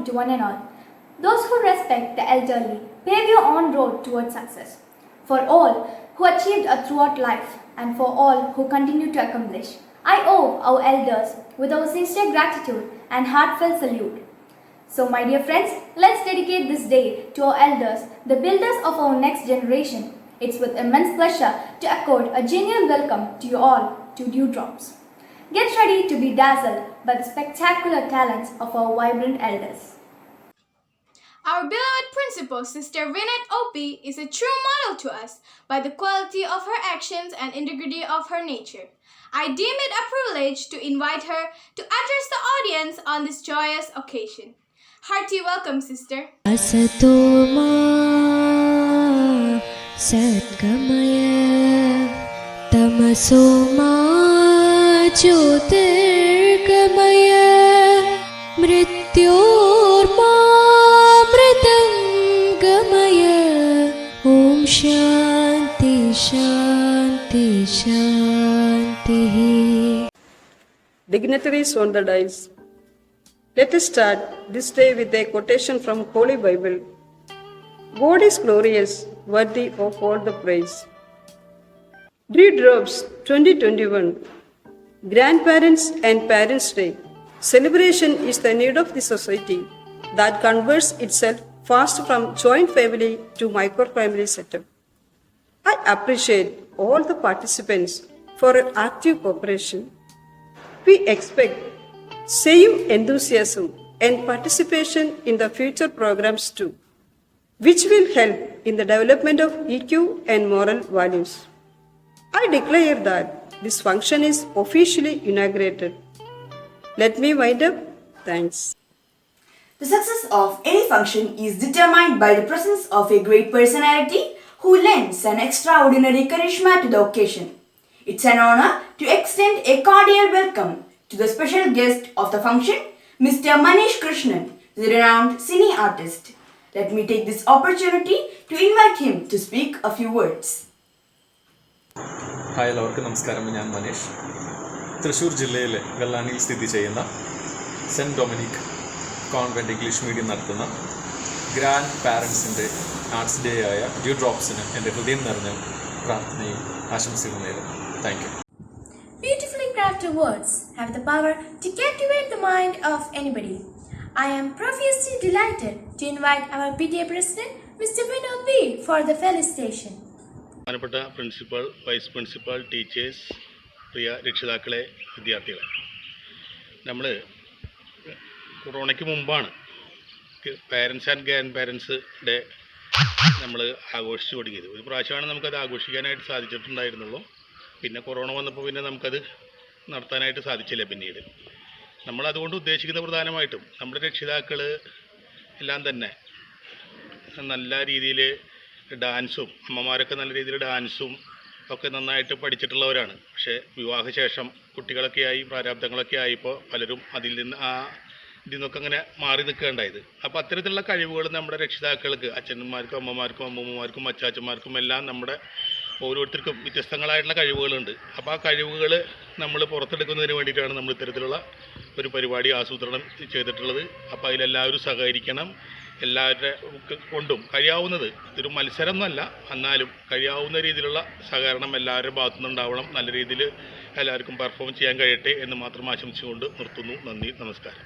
To one and all. Those who respect the elderly pave your own road towards success. For all who achieved throughout life and for all who continue to accomplish, I owe our elders with our sincere gratitude and heartfelt salute. So, my dear friends, let's dedicate this day to our elders, the builders of our next generation. It's with immense pleasure to accord a genuine welcome to you all to Dewdrops. Get ready to be dazzled by the spectacular talents of our vibrant elders. Our beloved principal, Sister Vinette Opie, is a true model to us by the quality of her actions and integrity of her nature. I deem it a privilege to invite her to address the audience on this joyous occasion. Hearty welcome, Sister. Asatoma Satgamaya Tamasoma Jyotirgamaya Mrityorma Om Shanti Shanti Shanti. Dignitaries on the dais, let us start this day with a quotation from Holy Bible. God is glorious, worthy of all the praise. Dewdrops 2021. Grandparents and Parents' Day. Celebration is the need of the society that converts itself fast from joint family to micro-family setup. I appreciate all the participants for an active cooperation. We expect same enthusiasm and participation in the future programs too, which will help in the development of EQ and moral values. I declare that this function is officially inaugurated. Let me wind up. Thanks. The success of any function is determined by the presence of a great personality who lends an extraordinary charisma to the occasion. It's an honor to extend a cordial welcome to the special guest of the function, Mr. Manish Krishnan, the renowned cine artist. Let me take this opportunity to invite him to speak a few words. Hi, എല്ലാവർക്കും നമസ്കാരം. ഞാൻ മനീഷ്. തൃശ്ശൂർ ജില്ലയിലെ വെള്ളാനിയിൽ സ്ഥിതി ചെയ്യുന്ന saint Dominic convent English medium നടത്തുന്ന grand പാരൻസിൻ്റെ arts day ആയ ഡ്യൂഡ്രോപ്സിന് എൻ്റെ ഹൃദയം നിറഞ്ഞ പ്രാർത്ഥനയും ആശംസകളും നേരുന്നു. Thank you. Beautifully crafted words have the power to captivate the mind of anybody. I am profusely delighted to invite our PTA President, Mr. Vinod V, for the felicitation. ബഹുമാനപ്പെട്ട principal, vice principal, teachers, പ്രിയ രക്ഷിതാക്കളെ, വിദ്യാർത്ഥികളെ, നമ്മൾ കൊറോണയ്ക്ക് മുമ്പാണ് parents and grand parents day നമ്മൾ ആഘോഷിച്ചു തുടങ്ങിയത്. ഒരു പ്രാവശ്യമാണ് നമുക്കത് ആഘോഷിക്കാനായിട്ട് സാധിച്ചിട്ടുണ്ടായിരുന്നുള്ളൂ. പിന്നെ കൊറോണ വന്നപ്പോൾ പിന്നെ നമുക്കത് നടത്താനായിട്ട് സാധിച്ചില്ല. പിന്നീട് നമ്മളതുകൊണ്ട് ഉദ്ദേശിക്കുന്ന പ്രധാനമായിട്ടും നമ്മുടെ രക്ഷിതാക്കൾ എല്ലാം തന്നെ നല്ല രീതിയിൽ ഡാൻസും, അമ്മമാരൊക്കെ നല്ല രീതിയിൽ ഡാൻസും ഒക്കെ നന്നായിട്ട് പഠിച്ചിട്ടുള്ളവരാണ്. പക്ഷേ വിവാഹശേഷം കുട്ടികളൊക്കെ ആയി, പ്രാരാബ്ദങ്ങളൊക്കെ ആയിപ്പോൾ പലരും ഇതിൽ നിന്നൊക്കെ അങ്ങനെ മാറി നിൽക്കുകയുണ്ടായത്. അപ്പോൾ അത്തരത്തിലുള്ള കഴിവുകൾ നമ്മുടെ രക്ഷിതാക്കൾക്ക്, അച്ഛന്മാർക്കും അമ്മമാർക്കും അമ്മൂമ്മമാർക്കും അച്ചാച്ചന്മാർക്കും എല്ലാം നമ്മുടെ ഓരോരുത്തർക്കും വ്യത്യസ്തങ്ങളായിട്ടുള്ള കഴിവുകളുണ്ട്. അപ്പോൾ ആ കഴിവുകൾ നമ്മൾ പുറത്തെടുക്കുന്നതിന് വേണ്ടിയിട്ടാണ് നമ്മൾ ഇത്തരത്തിലുള്ള ഒരു പരിപാടി ആസൂത്രണം ചെയ്തിട്ടുള്ളത്. അപ്പോൾ അതിലെല്ലാവരും സഹകരിക്കണം. എല്ലാവരുടെ കൊണ്ടും കഴിയാവുന്നത്, ഇതൊരു മത്സരം എന്നല്ല, എന്നാലും കഴിയാവുന്ന രീതിയിലുള്ള സഹകരണം എല്ലാവരുടെ ഭാഗത്തുനിന്നുണ്ടാവണം. നല്ല രീതിയിൽ എല്ലാവർക്കും പെർഫോം ചെയ്യാൻ കഴിയട്ടെ എന്ന് മാത്രം ആശംസിച്ചുകൊണ്ട് നിർത്തുന്നു. നന്ദി, നമസ്കാരം.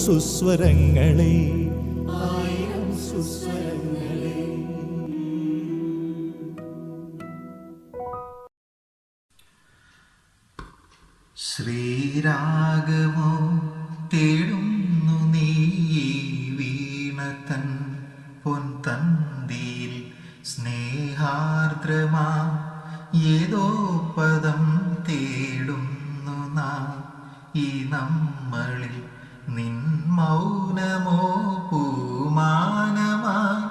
സുസ്വരങ്ങളെ, ആയിരം സുസ്വരങ്ങളെ. ശ്രീരാഗമോ തേടുന്നു നീ വീണതൻ പൊൻതന്തിയിൽ, സ്നേഹാർദ്രമാ ഏതോ പദം തേടുന്നു നാം ഈ നമ്മളിൽ. നിൻ മൗനമോ പൂമാനമായി,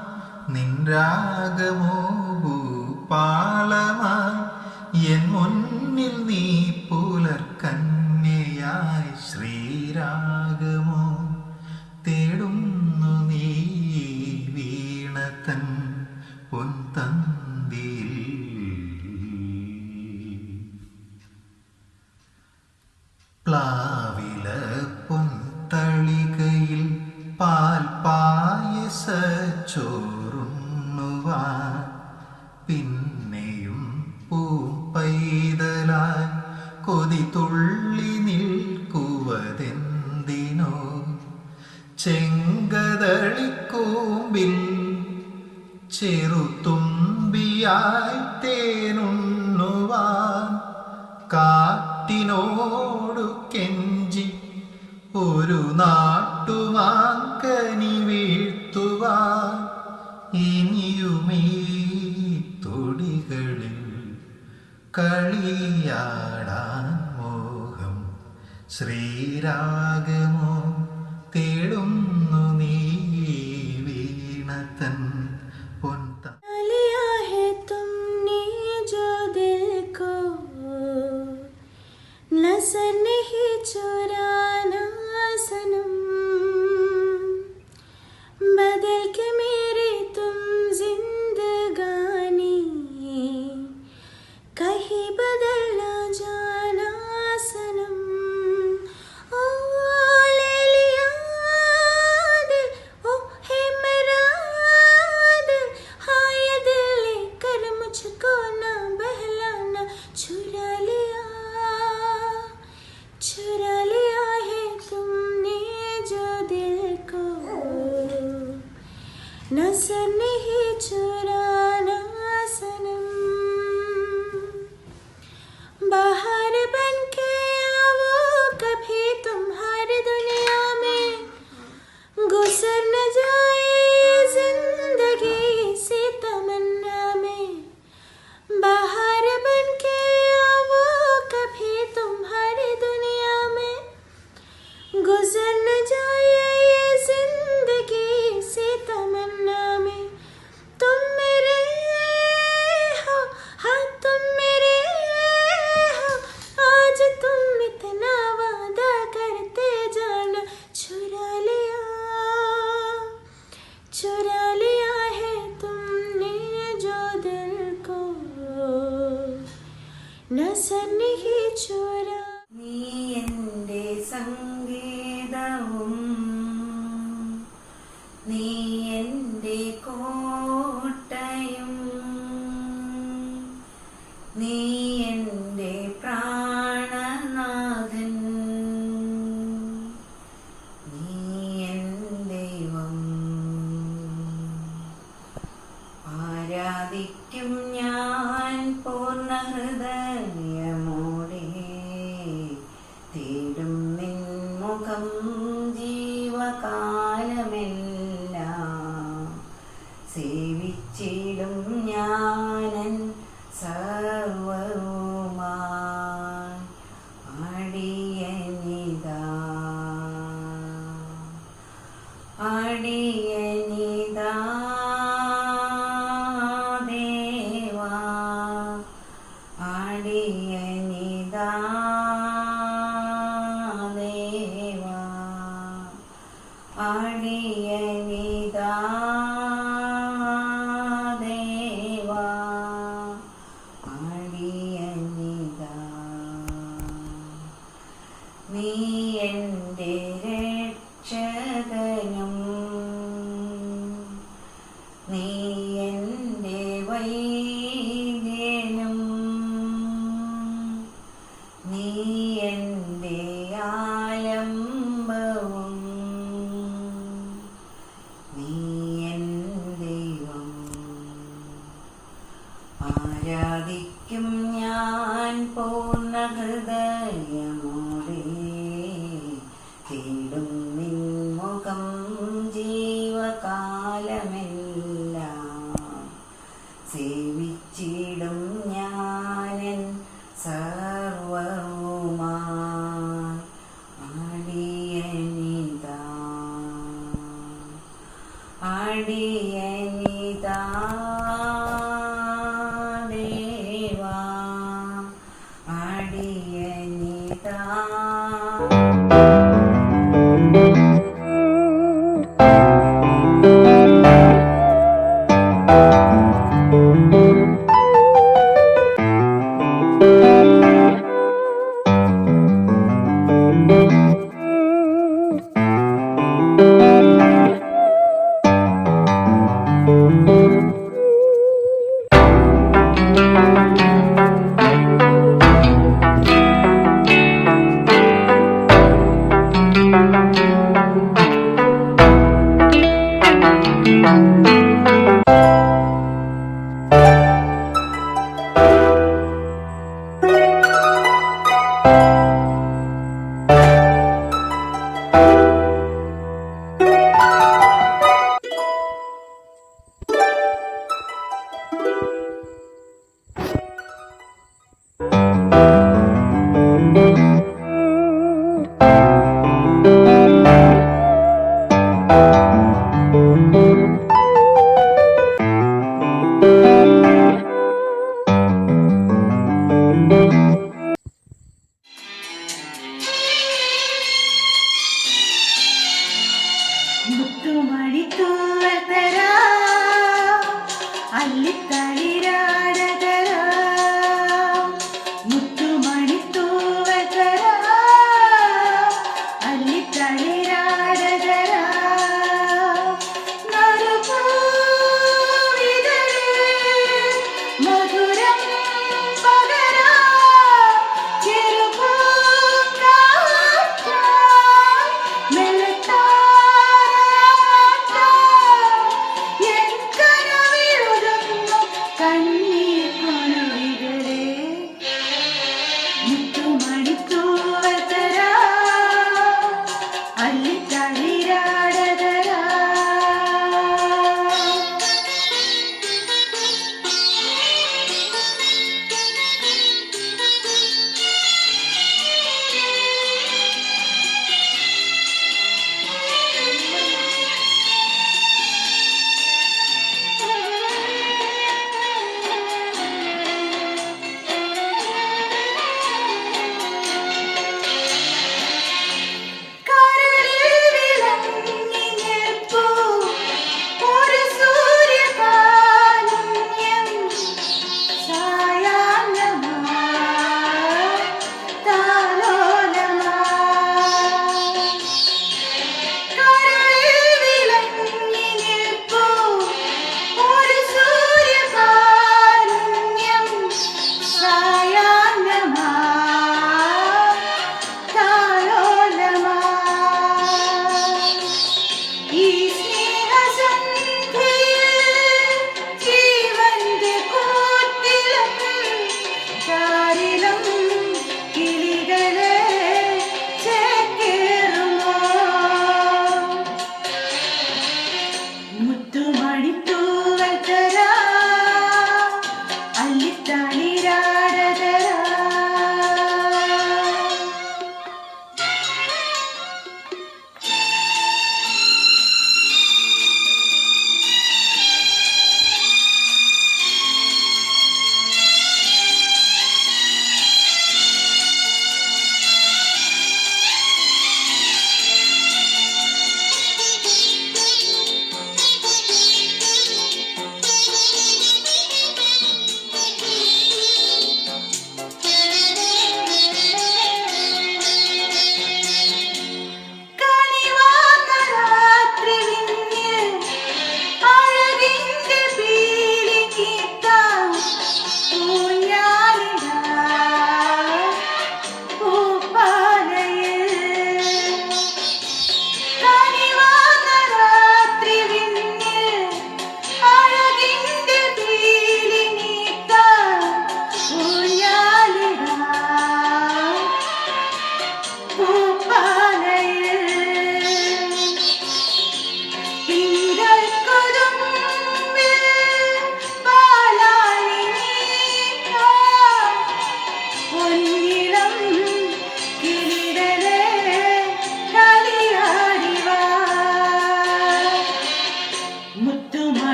നിൻ രാഗമോ ഭൂപാളമായി, എൻ മുന്നിൽ നീ പുലർക്കന്യയായി. ശ്രീരാഗമോ തേടുന്നു നീ വീണതൻ പൊൻതന്തിയിൽ. പ്ലാവില പൊൻതളികയിൽ പാൽ പായസ ചോറുണ്ണുവാൻ, പിന്നെയും പൂപ്പൈതലായി കൊതി തുള്ളി നിൽക്കുവതെന്തിനോ. ചെങ്കതളിക്കൂമ്പിൽ ചെറുതുമ്പിയായി തേനുണ്ണുവാൻ, കാറ്റിനോടു കെഞ്ചി ഒരു നാട്ടുമാങ്കനി വീഴ്ത്തുവാൻ, ഇനിയുമീ തൊടികളിൽ കളിയാടാൻ മോഹം. ശ്രീരാഗമോ തേടുന്നു നീ വീണതൻ പൊൻത. लिया है तुमने जो दिल को, नजर नहीं चुराना सनम, बदल के मेरी तुम जिंदगानी, कहीं बदल ना जाना सनम. ओ ले लिया दिल, ओ है मेरा दिल, हाँ ये दिल लेकर मुझको ना बहलाना. चुरा लिया है तुमने जो दिल को, नजर नहीं चुराना सनम. बाहर बन के आओ कभी तुम्हारी दुनिया में, गुजर न जाए जिंदगी इसी तमन्ना में. बाहर बन के आओ कभी तुम्हारी दुनिया में, गुजर न जाए ये जिंदगी इसी तमन्ना में. तुम मेरे हो, हाँ तुम मेरे हो, आज तुम इतना वादा करते जाना. चुरा लिया है तुमने जो दिल को, नजर नहीं चुरा. നീ എൻ്റെ സംഗീതവും നീ എൻ്റെ കോട്ടയും, നീ എൻ്റെ പ്രാണനാഥൻ, നീ എൻ ദൈവം. ആരാധിക്കും ഞാൻ പൂർണ്ണ ഹൃദയമോടെ, തേടും നിൻ മുഖം ജീവകാലമെല്ലാം, സേവിച്ചിടും ഞാനൻ സർവവുമായി. അടിയനിതാ ദേവാ, അടിയനിതാ ദേവാ, അടിയനിതാ ആരാധിക്കും ഞാൻ പൂർണ്ണ ഹൃദയമോടെ, തേടും നിൻമുഖം ജീവകാലമെല്ലാം, സേവിച്ചിടും ഞാനൻ സർവവുമായി അടിയനിതാ അടിയനിതാ ദേവാ അടിയനിതാ.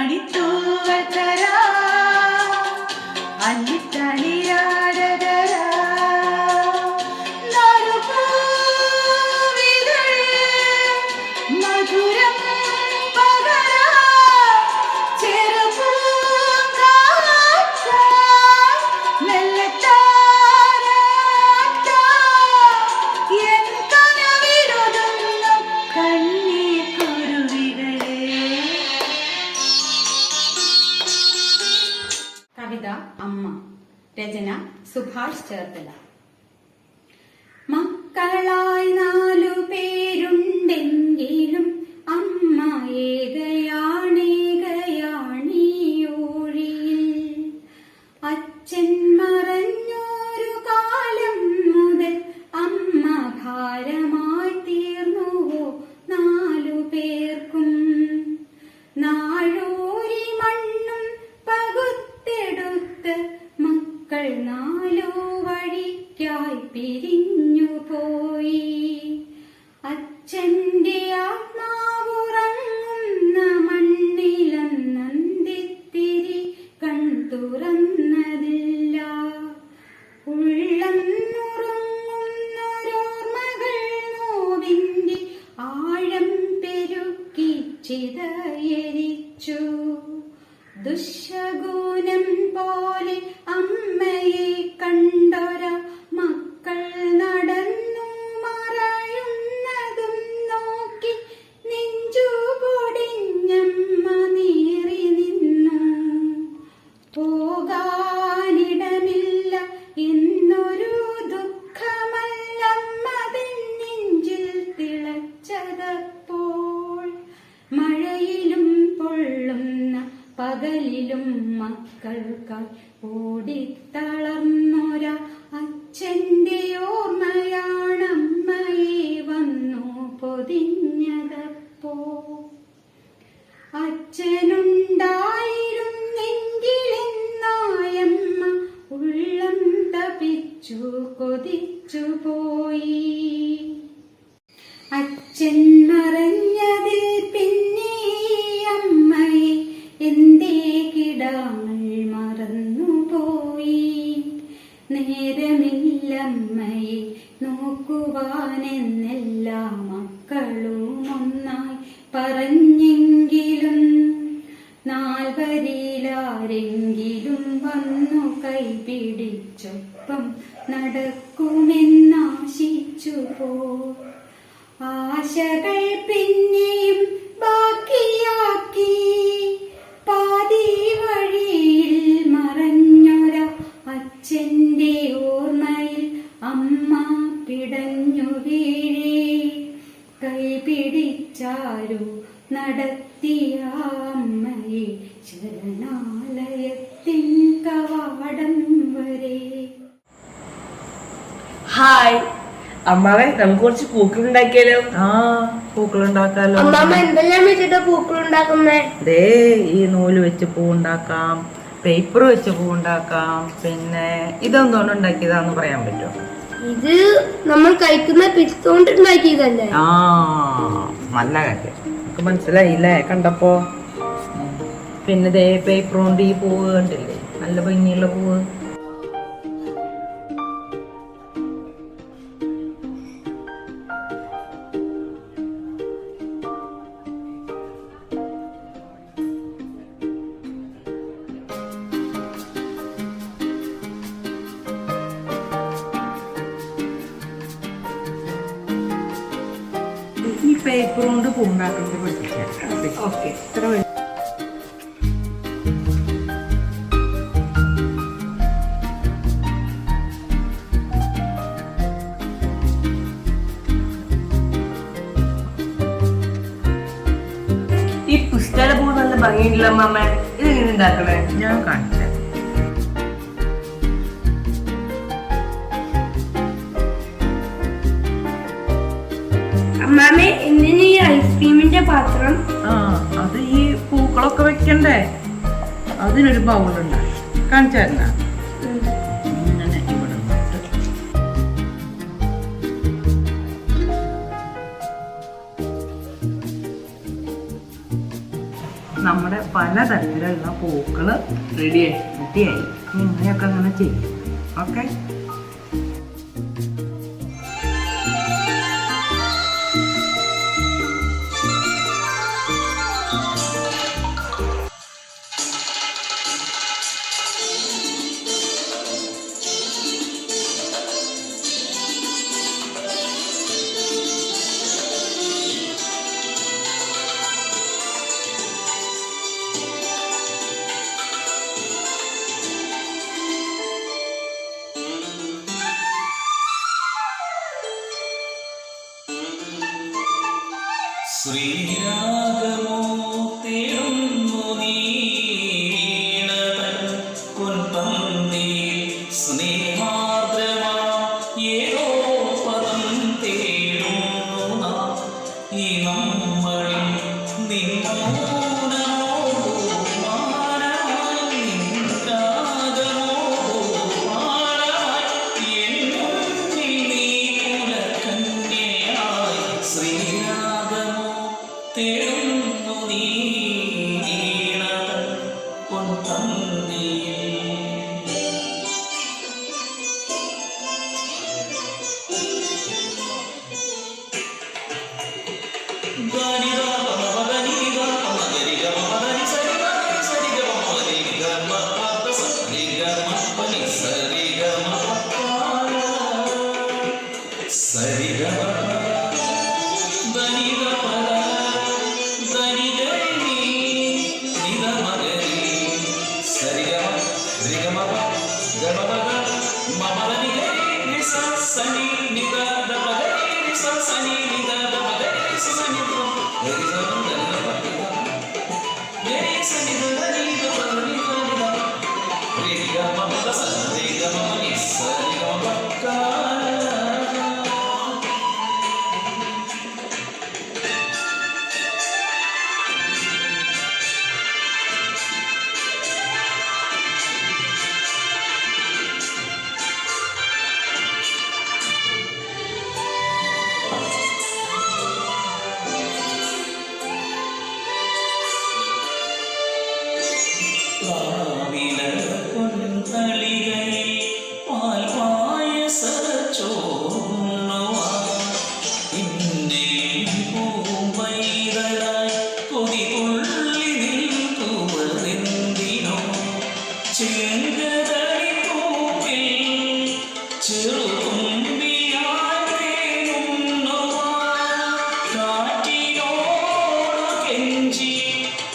മണിത്തൂവൽ തരാ അല്ലിത്തളിരാടതരാ മധുരം പകരാ ചെറുപൂങ്കാറ്റ മെല്ലത്താരാട്ട എൻ കനവിലൊതുങ്ങും കണ്ണീർ കുരുവികളെ. കവിത അമ്മ. രചന സുഭാഷ് ചേർത്തല. മക്കളായി 4 പേരുണ്ടെങ്കിലും അമ്മ ഏകയാണേകയാണിയോഴിയിൽ. അച്ഛൻ മറഞ്ഞൊരു കാലം മുതൽ അമ്മ ഭാരമായി തീർന്നുവോ 4 പേർക്കും. നാഴൂരി മണ്ണും പകുത്തെടുത്ത് മക്കൾ 4 വഴിക്കായി പിരിഞ്ഞുപോയി. അച്ഛന്റെ ആത്മാവുറങ്ങുന്ന മണ്ണിലന്നന്തിത്തിരി കൺതുറന്നതില്ല. ഉള്ളം നുറുങ്ങുന്നൊരോർമ്മകൾ നോവിന്റെ ആഴം പെരുക്കി ചിതയരിച്ചു. ദുശകുനം പോലെ അമ്മയെ കണ്ടൊര മക്കൾ നടന്നു മറയുന്നതും നോക്കി നെഞ്ചുപൊടിഞ്ഞമ്മ നീറി നിന്നു. പോകാനിടമില്ല എന്നൊരു ദുഃഖമല്ലമ്മതൻ നെഞ്ചിൽ തിളച്ചതപ്പോൾ. മഴയിലും പൊള്ളുന്ന പകലിലും മക്കൾക്കായി ഓടിത്തളർന്നൊര അച്ഛന്റെ ഓർമ്മയാണമ്മയെ വന്നു പൊതിഞ്ഞതപ്പോ. അച്ഛനുണ്ടായിരുന്നെങ്കിലെന്നായമ്മ ഉള്ളം തപിച്ചു കൊതിച്ചുപോയി. അച്ഛൻ മറഞ്ഞതിൽ പിന്നെ അമ്മയെ എന്തേ കിടാങ്ങൾ മറന്നുപോയി. നേരമില്ലമ്മയെ നോക്കുവാനെന്നെല്ലാ മക്കളും ഒന്നായി പറഞ്ഞെങ്കിലും 4 വന്നു കൈപിടിച്ചൊപ്പം നടക്കുമെന്നാശിച്ചുപോ. ആശകൾ പിന്നെയും ബാക്കിയാക്കി പാതി വഴിയിൽ മറഞ്ഞൊര അച്ഛന്റെ ഓർമ്മയിൽ അമ്മ പിടഞ്ഞു വീഴേ. കൈപിടിച്ചാരു നടത്തിയ അമ്മയെ ശരണാലയത്തിൻ കവാടം വരെ. ഹായ് അമ്മാവൻ, നമുക്ക് കുറച്ച് പൂക്കൾ ഉണ്ടാക്കിയാലോ? പൂക്കൾ ഉണ്ടാക്കാലോ. അമ്മാമ്മ എന്തെല്ലാം വെച്ചിട്ട് പൂക്കൾ ഉണ്ടാക്കുന്നേ? ദേ ഈ നൂല് വെച്ച് പൂ ഉണ്ടാക്കാം, പേപ്പർ വെച്ച് പൂ ഉണ്ടാക്കാം. പിന്നെ ഇതൊന്നും ഉണ്ടാക്കിയതാന്ന് പറയാൻ പറ്റുമോ? ഇത് നമ്മൾ കഴിക്കുന്ന പിസ്തുകൊണ്ട് ഉണ്ടാക്കിയതല്ലേ? നല്ല കാര്യം, നമുക്ക് മനസ്സിലായില്ലേ കണ്ടപ്പോ. പിന്നെ ദേ പേപ്പർ കൊണ്ട് ഈ പൂവ് കണ്ടില്ലേ, നല്ല ഭംഗിയുള്ള പൂവ്. ഈ പേപ്പർ കൊണ്ട് പൂ ഉണ്ടാക്കുന്നത് പഠിപ്പിക്കാം. ഓക്കെ, ഇത്ര ഈ പുസ്തക പൂ നല്ല ഭംഗിയില്ല അമ്മ, ഇത് എങ്ങനെ ഉണ്ടാക്കണേ? ഞാൻ കാണിച്ചു. അമ്മാമ്മ എന്തിനു ഈ ഐസ്ക്രീമിന്റെ പാത്രം? അത് ഈ പൂക്കളൊക്കെ വെക്കണ്ടേ, അതിനൊരു ബൗളുണ്ടായി കാണിച്ചായിരുന്ന. ഇങ്ങനെ ഇവിടെ നമ്മുടെ പലതരത്തിലുള്ള പൂക്കൾ റെഡിയായി. ഇങ്ങനെയൊക്കെ അങ്ങനെ ചെയ്യും. ഓക്കെ. ശ്രീരാഗമോ തേടുന്നു നീണതൻ പൊൻപന്തി സ്നേഹാർദ്രമാ ഏതോ പദം തേടുന്നു നാം ഈ നമ്മളിൽ നിന്നോനോ മാനമായി നിൻരാഗമോ മാനമായി എന്നുള്ളിൽ നീ കുലകന്യയായി ശ്രീരാഗമോ തേടുന്നു നീണതൻ പൊൻപന്തിയിൽ.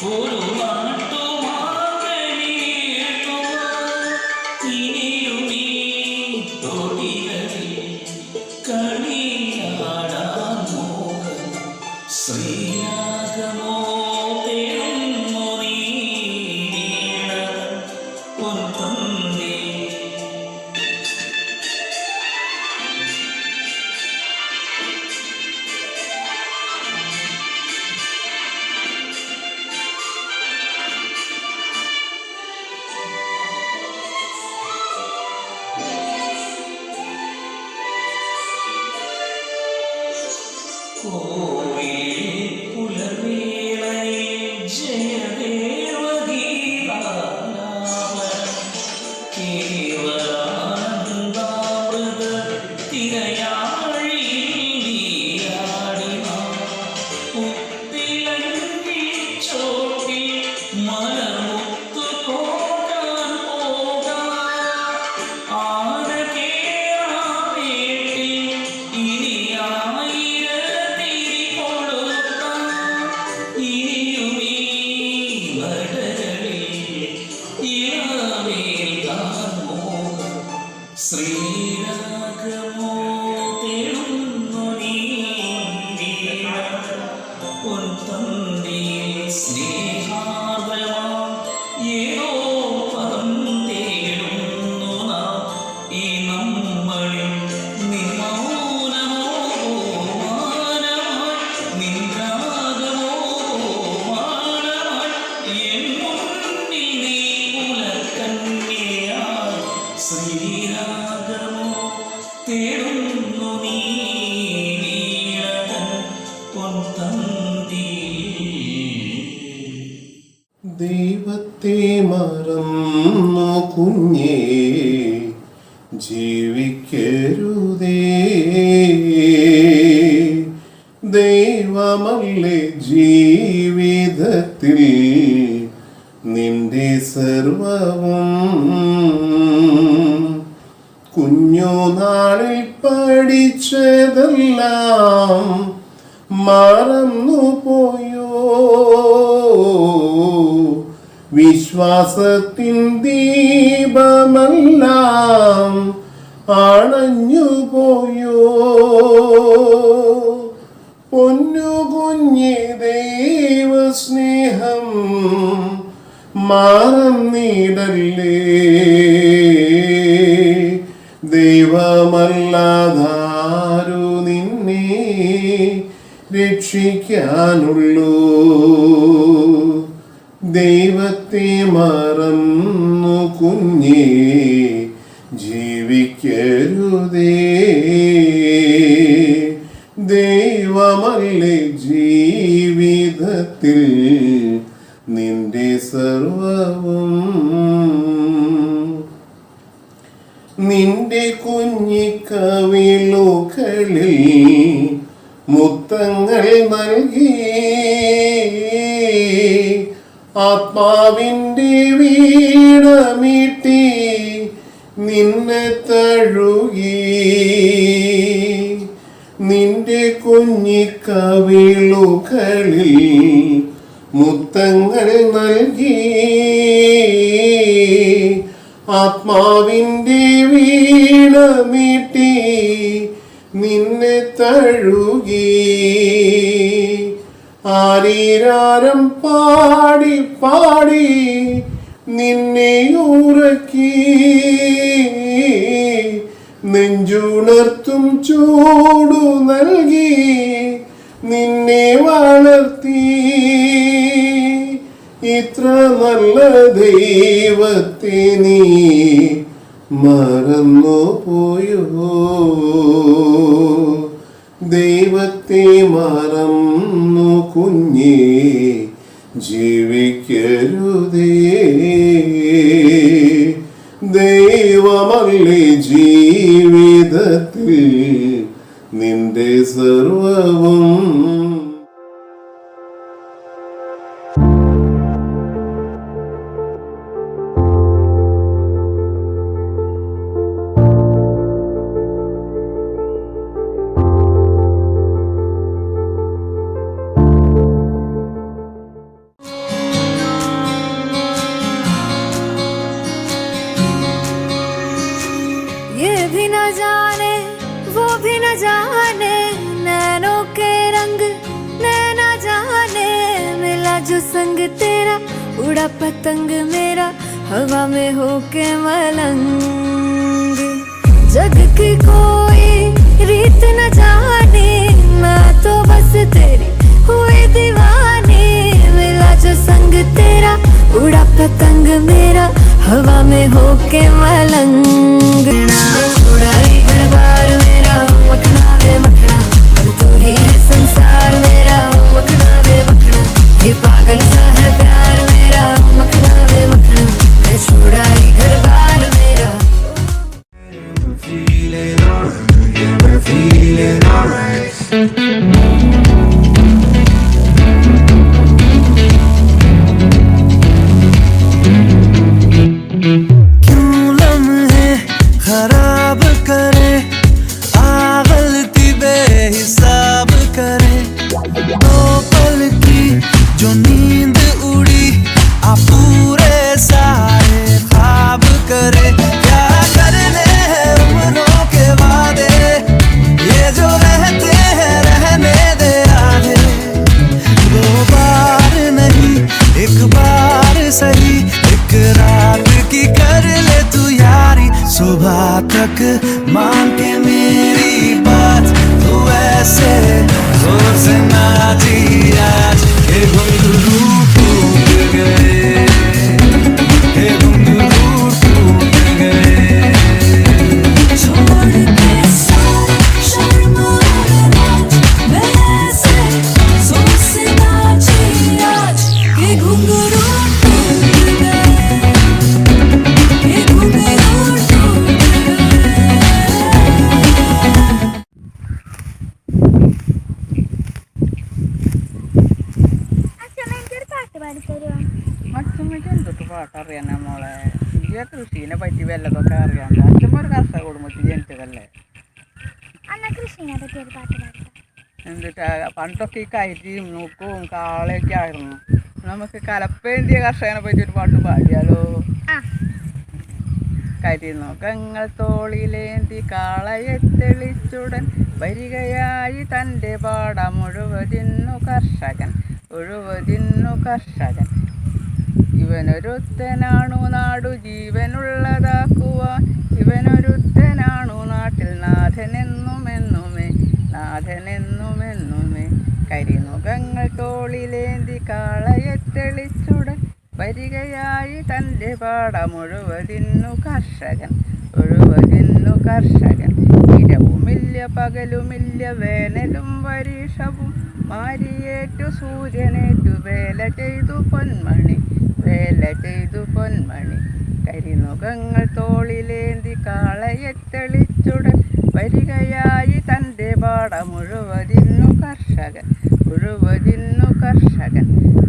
ഒരു നാട്ടുമാകലിയേറ്റുവാൻ ദൈവത്തെ മറന്നു കുഞ്ഞേ ജീവിക്കരുതേ. ദൈവമല്ലേ ജീവിതത്തിൽ നിന്റെ സർവവും. കുഞ്ഞുനാളിൽ പഠിച്ചതെല്ലാം മറന്നു പോയോ? വിശ്വാസത്തിൻ ദീപമെല്ലാം അണഞ്ഞു പോയോ? പൊന്നു കുഞ്ഞേ ദൈവസ്നേഹം മറന്നിടല്ലേ. ദൈവമല്ലാതാരു നിന്നെ രക്ഷിക്കാനുള്ളൂ. ദൈവത്തെ മറന്നു കുഞ്ഞേ ജീവിക്കരുതേ. ദൈവമല്ലേ ജീവിതത്തിൽ നിന്റെ സർവവും. നിന്റെ കുഞ്ഞിക്കവിളുകളിൽ മുത്തങ്ങൾ നൽകി ആത്മാവിൻ്റെ വീണമീട്ടി നിന്നെ തഴുകി. നിന്റെ കുഞ്ഞിക്കവിളുകളിൽ മുത്തങ്ങൾ നൽകി ആത്മാവിൻ്റെ വീണമീട്ടി നിന്നെ തഴുകി. ആരീരാരം പാടി പാടി നിന്നെ ഉറക്കി. നെഞ്ചുണർത്തും ചൂടു നൽകി നിന്നെ വളർത്തി. ഇത്ര നല്ല ദൈവത്തെ നീ മറന്നു പോയോ? ദൈവത്തെ മറന്നു കുഞ്ഞേ ജീവിക്കരുതേ. ദൈവമല്ലേ ജീവിതത്തിൽ നിന്റെ സർവവും. ये भी न जाने वो भी न जाने नैनों के रंग नैना जाने मिला जो संग तेरा उड़ा पतंग मेरा हवा में होके मलंग। जग की कोई रीत न जाने मैं तो बस तेरी हुई दीवानी। मिला जो संग तेरा उड़ा पतंग मेरा हवा में होके मलंग। उड़ाई घर बार मेरा मखना वे मखना और तू ही है संसार मेरा मखना वे मखना। ये पागल सा है प्यार मेरा मखना वे मखना। मैं छुड़ाई घर बार मेरा। We're feeling alright. खराब करे आ गलती बेहिसाब करे। दो पल की जो नींद उड़ी आ पूरे सारे ख्वाब करे। क्या करने हैं उम्रों के वादे ये जो रहते हैं रहने दे आगे। दो बार नहीं एक बार सही एक रात की कर ले तू यारी। सुबह तक मान के मेरी बात तू ऐसे जोर से नाची आज। हे घुंघरू टूट गए, हे घुंघरू टूट गए। छोड़ के सारे शर्म और लाज मैं ऐसे जोर से नाची आज। ये घुंघरू टूट പാട്ടറിയാം നമ്മളെ ഈ കൃഷീനെ പറ്റി വല്ലതൊക്കെ അറിയാം. അച്ഛൻ ഒരു കർഷക കുടുംബത്തിൽ ജനിച്ചതല്ലേ. എന്നിട്ട് പണ്ടൊക്കെ ഈ കരിയും നോക്കും കാളയൊക്കെ ആയിരുന്നു. നമുക്ക് കലപ്പേന്തിയ കർഷകനെ പറ്റി ഒരു പാട്ട് പാടിയാലോ? കരിനോക്കങ്ങൾ തോളിലേന്തി കാളയെ തെളിച്ചുടൻ വരികയായി തൻ്റെ പാടം മുഴുവതിന്നു കർഷകൻ. ഇവനൊരുത്തനാണു നാടു ജീവനുള്ളതാക്കുവാൻ, ഇവനൊരുത്തനാണു നാട്ടിൽ നാഥനെന്നുമെന്നുമേ. കരിനുകങ്ങൾ തോളിലേന്തി കാളയെ തെളിച്ചുടൻ വരികയായി തൻ്റെ പാടം മുഴുവതിന്നു കർഷകൻ. ഇരവുമില്ല പകലുമില്ല വേനലും പരീക്ഷവും മാരിയേറ്റു സൂര്യനേറ്റു വേല ചെയ്തു പൊന്മണി. കരിനുകങ്ങൾ തോളിലേന്തി കാളയെ തെളിച്ചുടൻ വരികയായി തൻ്റെ പാടം മുഴുവതിന്നു കർഷകൻ.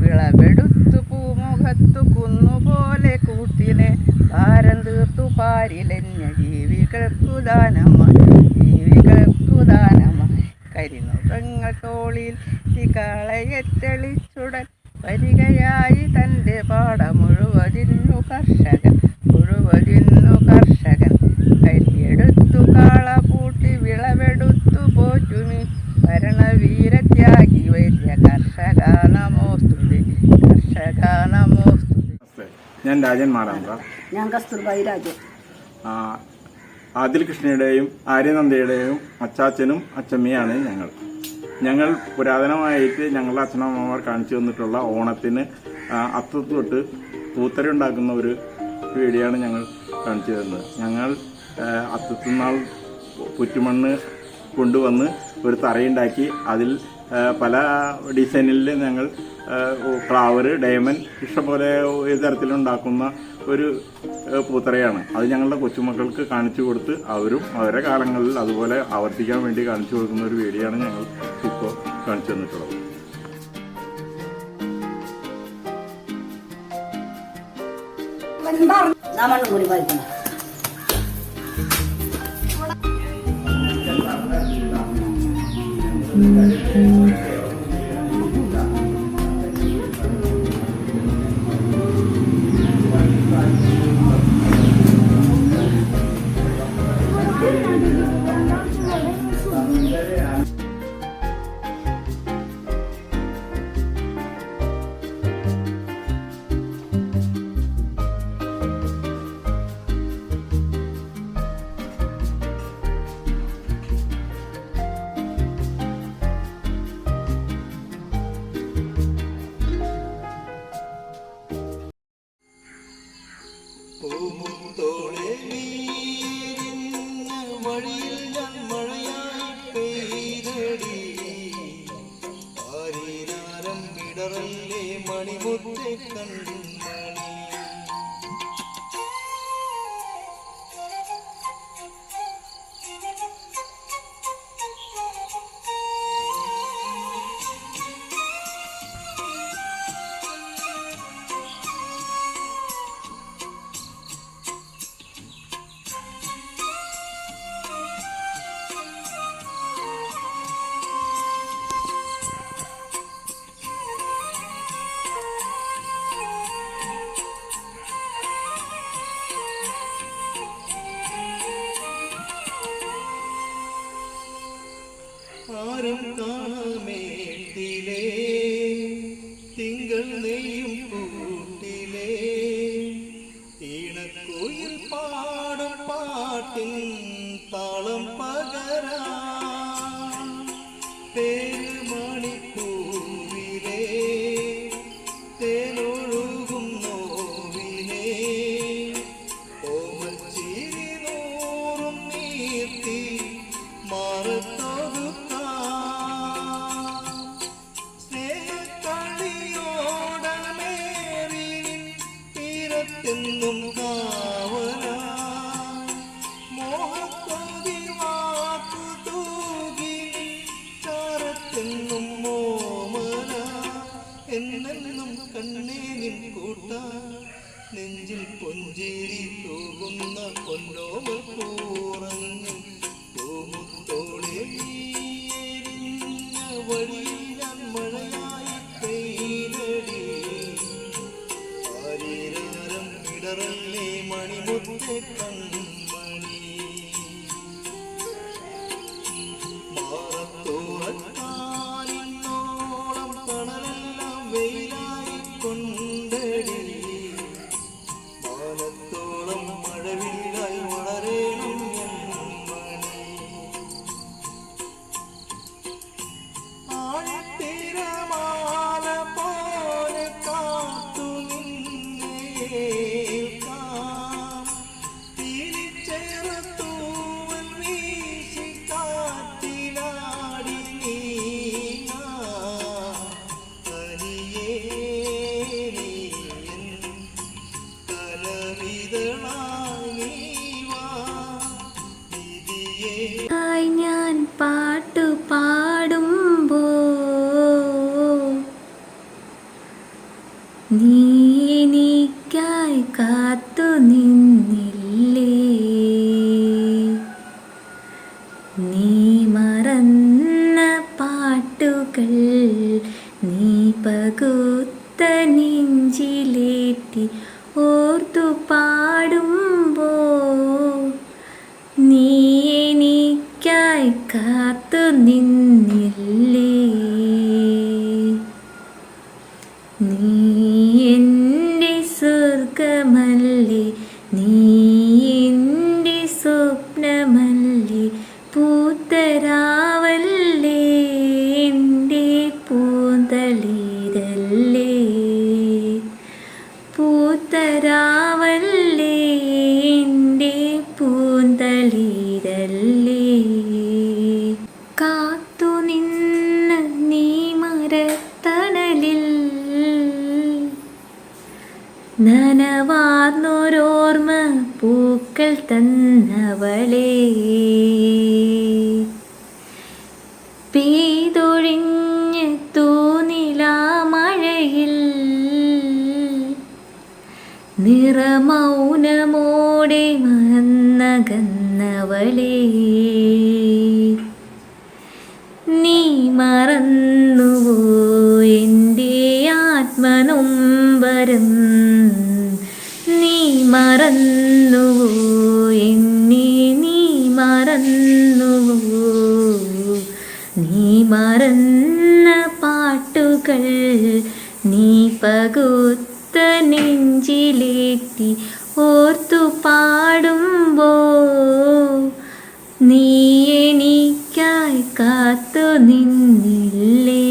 വിളവെടുത്തു പൂമുഖത്തു കുന്നുപോലെ കൂട്ടിനെ ഭാരം തീർത്തു പാരിലെഞ്ഞ ജീവികൾക്കു ദാനമായി. കരിനുകങ്ങൾ തോളിൽ കാളയെ തെളിച്ചുടൻ വരികയായി തൻ്റെ പാടം മുഴുവതിന്നു കർഷകൻ. കരിയെടുത്തു കാള പൂട്ടി വിളവെടുത്തു പോറ്റുമി ഭരണവീരത്യാഗി വൈദ്യ കർഷക നമോസ്തുതി. ഞാൻ രാജൻ മാറാമ്പ്ര. ഞാൻ കസ്തൂർബായി രാജൻ. ആദിൽ കൃഷ്ണയുടെയും ആര്യനന്ദയുടെയും അച്ചാച്ചനും അച്ചമ്മയാണ് ഞങ്ങൾ പുരാതനമായിട്ട് ഞങ്ങളുടെ അച്ഛനമ്മമാർ കാണിച്ചു തന്നിട്ടുള്ള ഓണത്തിന് അത്തത്ത് തൊട്ട് പൂത്തര ഉണ്ടാക്കുന്ന ഒരു വീഡിയോയാണ് ഞങ്ങൾ കാണിച്ചു തരുന്നത്. ഞങ്ങൾ അത്തത്തുനാൾ പുറ്റുമണ്ണ് കൊണ്ടുവന്ന് ഒരു തറയുണ്ടാക്കി അതിൽ പല ഡിസൈനിൽ ഞങ്ങൾ ഫ്ലവർ, ഡയമണ്ട് ഇഷ്ടംപോലെ ഒരു തരത്തിലുണ്ടാക്കുന്ന ഒരു പൂത്തറയാണ്. അത് ഞങ്ങളുടെ കൊച്ചുമക്കൾക്ക് കാണിച്ചു കൊടുത്ത് അവരും അവരുടെ കാലങ്ങളിൽ അതുപോലെ ആവർത്തിക്കാൻ വേണ്ടി കാണിച്ചു കൊടുക്കുന്ന ഒരു വീഡിയോയാണ് ഞങ്ങൾ ഇപ്പോൾ കാണിച്ചു തന്നിട്ടുള്ളത്. ആരും കാണാമേട്ടിലേ തിങ്കൾ നെയ്യും കൂട്ടിലേ ഈണക്കുയിൽ പാടും പാട്ടിൻ താളം പകരാ പേരുമണിപ്പൂവിലേ തേനൊഴുകും നോവിനേ ഓമച്ചിരി നൂറും നീർത്തി മാറത്തൊതുക്കാം സ്നേഹക്കളിയോടമേറി തീരത്തെന്നും കാവല മോഹക്കൊതി വാക്കു തൂകി ചാരത്തെന്നും മോമല എന്നെന്നും കണ്ണേ നിൻ കൂട്ട നെഞ്ചിൽ പുഞ്ചിരി തൂകുന്ന പൊന്നോമൽ പൂറങ്ങ് പൂമുത്തോളെ നീയെരിഞ്ഞ വഴിയിൽ ഞാൻ മഴയായി പെയ്തടി ആരീരാരം ഇടറല്ലേ മണിമുത്തെ കൺമണി മാറത്തോളം തണലെല്ലാം വെയിലായി കൊണ്ടടി മാനത്തോളം മഴവില്ലായി വളരേണം മണി ആഴിത്തിരമാല പോലെ കാത്തു നിന്നേൽക്കാം തിരിച്ചേർത്തൂവൽ വീശി കാറ്റിലാടി നീങ്ങാം തനിയേ നീയൻ കലവിതളായി വാ വിധിയേ ഞാൻ പാട്ടു പാടുമ്പോ നീ എനിക്കായി കാത്തു നിന്നില്ലേ നീ മറന്ന പാട്ടുകൾ നീ പകുത്ത നെഞ്ചിലേറ്റി ഓർത്തു പാടുമ്പോ നീ എനിക്കായി കാത്തു നിന്നില്ലേ നീ എൻ്റെ സ്വർഗമല്ലേ നീ എൻ്റെ സ്വപ്നമല്ലേ പൂത്തരാവല്ലേ എൻ്റെ പൂന്തളിരല്ലേ പൂത്തരാവല്ലേ എൻ്റെ പൂന്തളിരല്ലേ കാത്തു നിന്ന് നീ മരത്തണലിൽ നനവാർന്നൊരോർമ്മ പൂക്കൾ തന്നവളേ പെയ്തൊഴിഞ്ഞ് തൂനിലാമഴയിൽ നിറമൗനമോടെ മറന്നകന്നവളേ നീ മറന്നുവോ എൻ്റെ ആത്മനൊമ്പരം നീ മറന്നുവോ എന്നെ നീ മറന്നുവോ നീ മറന്ന പാട്ടുകൾ നീ പകുത്ത നെഞ്ചിലേറ്റി ഓർത്തു പാടുമ്പോ നീ എനിക്കായി കാത്തു നിന്നില്ലേ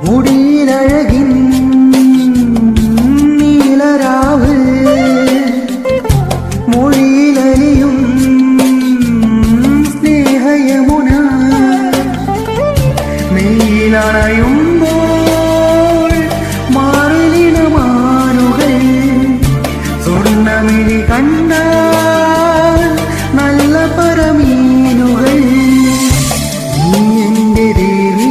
മുടിയിലഴകിൻ നീലരാവ് മൊഴിയിലലിയും സ്നേഹയമുന മെയിലണയുമ്പോൾ മാറിലിനമാനുകൾ സ്വർണ്ണമിഴി കണ്ട നല്ല പരമീനുകൾ നീ എൻ്റെ ദേവി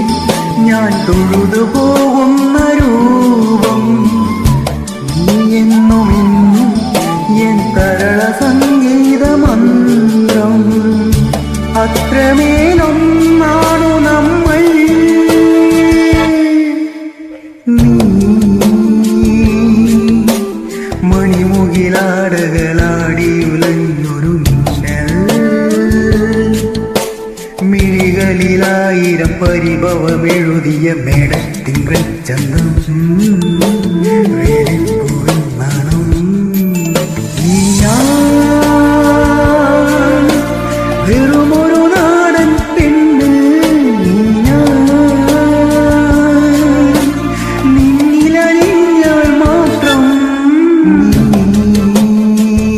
ഞാൻ തൊഴുതു പോകുന്ന രൂപം നീ എന്നും ഇന്നും എൻ കരള സംഗീതമന്ത്രം അത്രമേലൊന്നാണു നമ്മൾ നീ മണിമുകിലാടകളാടിയുലഞ്ഞൊരു മിന്നൽ മിഴികളിലായിരം പരിഭവമെഴുതിയ മേടത്തിങ്കൾ ചന്തം വേലിപ്പൂവിൻ നാണം നീ ഞാൻ വെറുമൊരു നാടൻ പെണ്ണ് നീ ഞാൻ നിന്നിലലിഞ്ഞാൽ മാത്രം നീ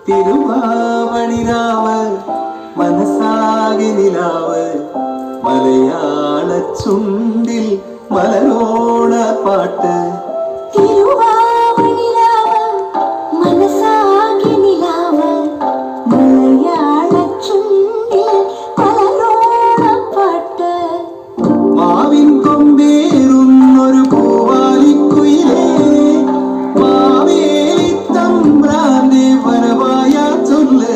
തിരുവാവണിരാവ് മനസ്സാകെ നിലാവ് മലയാള ചുണ്ടിൽ മലരോണ പാട്ട് തിരുവാവണിരാവ് മനസ്സാകെ നിലാവ് മലയാള ചുണ്ടിൽ മലരോണപ്പാട്ട് മാവിൻ കൊമ്പേറുന്നൊരു പൂവാലിക്കുയിലേ മാവേലി തമ്പ്രാന്റെ വരവായ ചൊല്ല്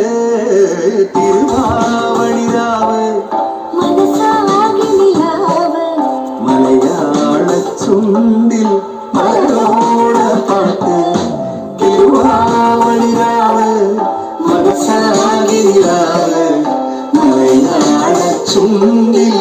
തിരുവാവണിരാവ് മനസ്സാകെ നിലാവ് മലയാള ചുണ്ടിൽ മലരോണ പാട്ട് തിരുവാവണിരാവ് മനസ്സാകെ നിലാവ് മലയാള ചുണ്ടിൽ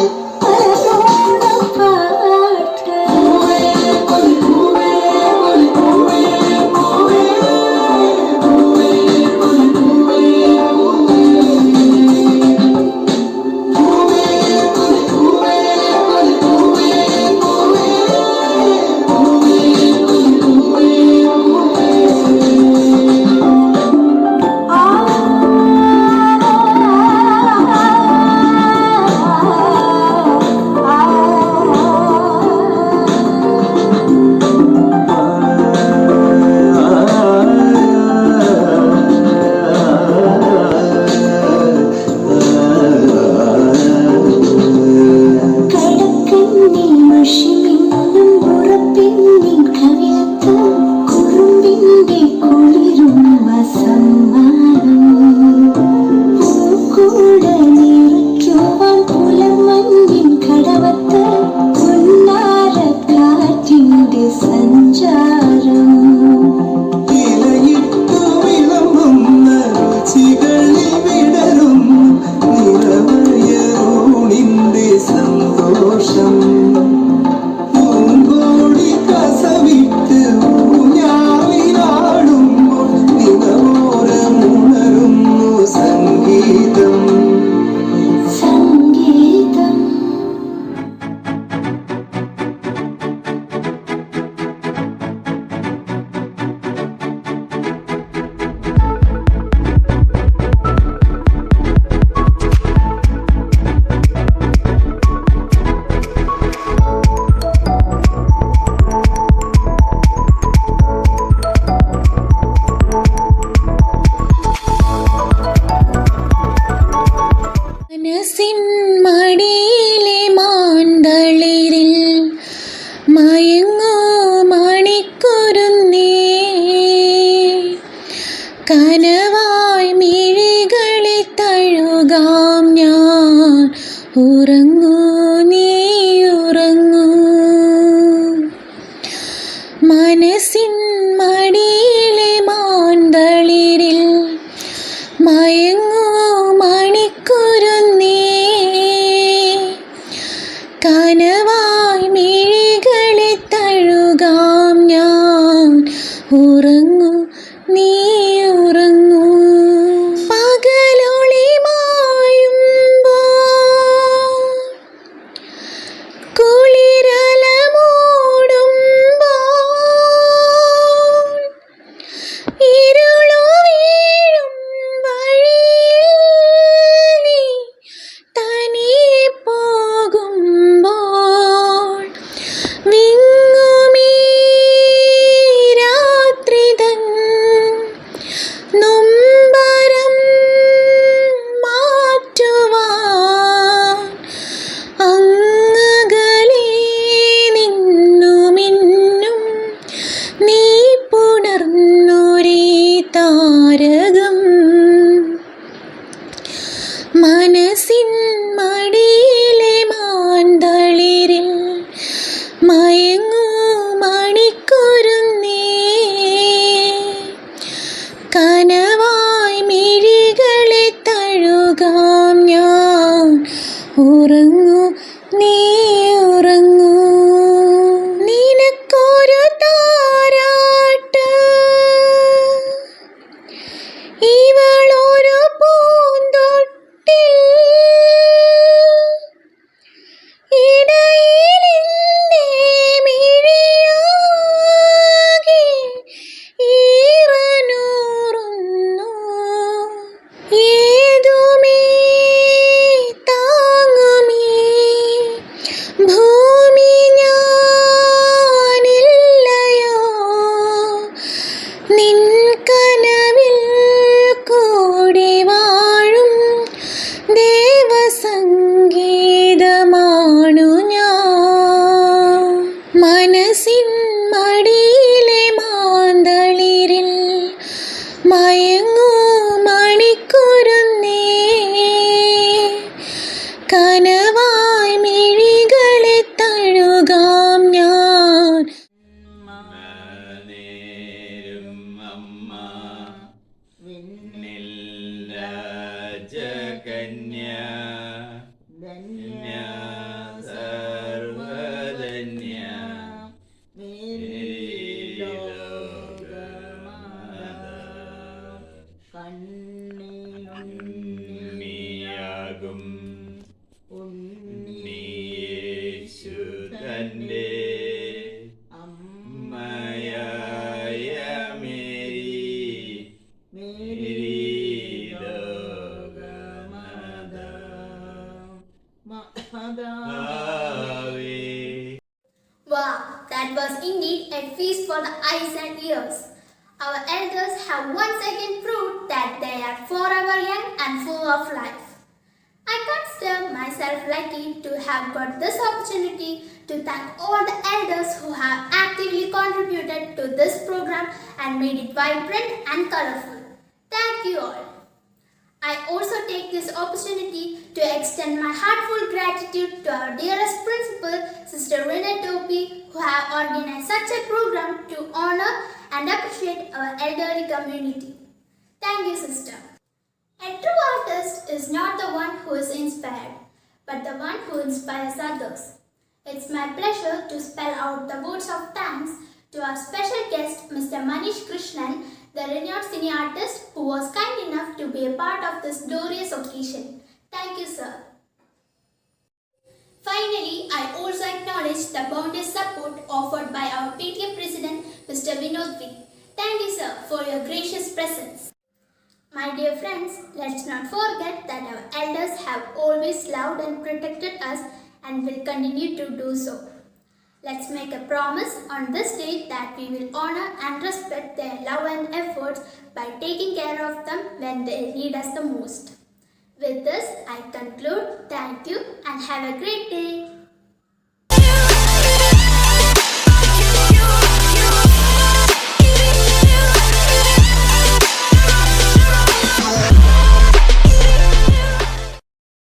ഉറങ്ങൂ നീ ഉറങ്ങൂ മനസ്സിൻ മടിയിലെ മാന്തളിരിൽ മയങ്ങൂ മണിക്കുരുന്നേ കനവായി മിഴികളെ തഴുകാം ഞാൻ ഉറങ്ങൂ നീ ഉറങ്ങൂ പകലൊളി മായുമ്പോൾ കുളിരല മൂടുമ്പോൾ ഇരുളു വീഴും വഴിയിൽ നീ തനിയെ പോകുമ്പോൾ വിങ്ങുമീ രാത്രിതൻ നൊമ്പരം മാറ്റുവാൻ അങ്ങകലെ നിന്നുമിന്നും നീ പുണർന്നൊരേ താരകം മനസ്സിൻ മടിയിലെ മാന്തളിരിൽ മയങ്ങൂ മണിക്കുരുന്നേ കനവായി മിഴികളെ തഴുകാം ഞാൻ ഉറങ്ങൂ നീ ഉറങ്ങൂ നിനക്കൊരു താരാട്ട് ഇവളൊരു പൂന്തോട്ടിൽ ഇടയിലെന്തേ മിഴിയാകെ ഈറനൂറുന്നു കണ്ണീരിൽ മയങ്ങൂ മണിക്കുരുന്നേ കനവായി മിഴികളെ തഴുകാം ഞാൻ Wow, that was indeed a feast for the eyes and ears. Our elders have once again proved that they are forever young and full of life. I consider myself lucky to have got this opportunity to thank all the elders who have actively contributed to this program and made it vibrant and colorful. Thank you all. I also take this opportunity to extend my heartfelt gratitude to our dearest principal, Sister Renette Opie, who have organized such a program to honor and appreciate our elderly community. Thank you, Sister. A true artist is not the one who is inspired, but the one who inspires others. It's my pleasure to spell out the words of thanks to our special guest, Mr. Manish Krishnan, the renowned cine artist who was kind enough to be a part of this glorious occasion. Thank you, sir. Finally, I also acknowledge the boundless support offered by our PTA President, Mr. Vinod V. Thank you, sir, for your gracious presence. My dear friends, let's not forget that our elders have always loved and protected us and will continue to do so. Let's make a promise on this day that we will honor and respect their love and efforts by taking care of them when they need us the most. With this, I conclude. Thank you and have a great day.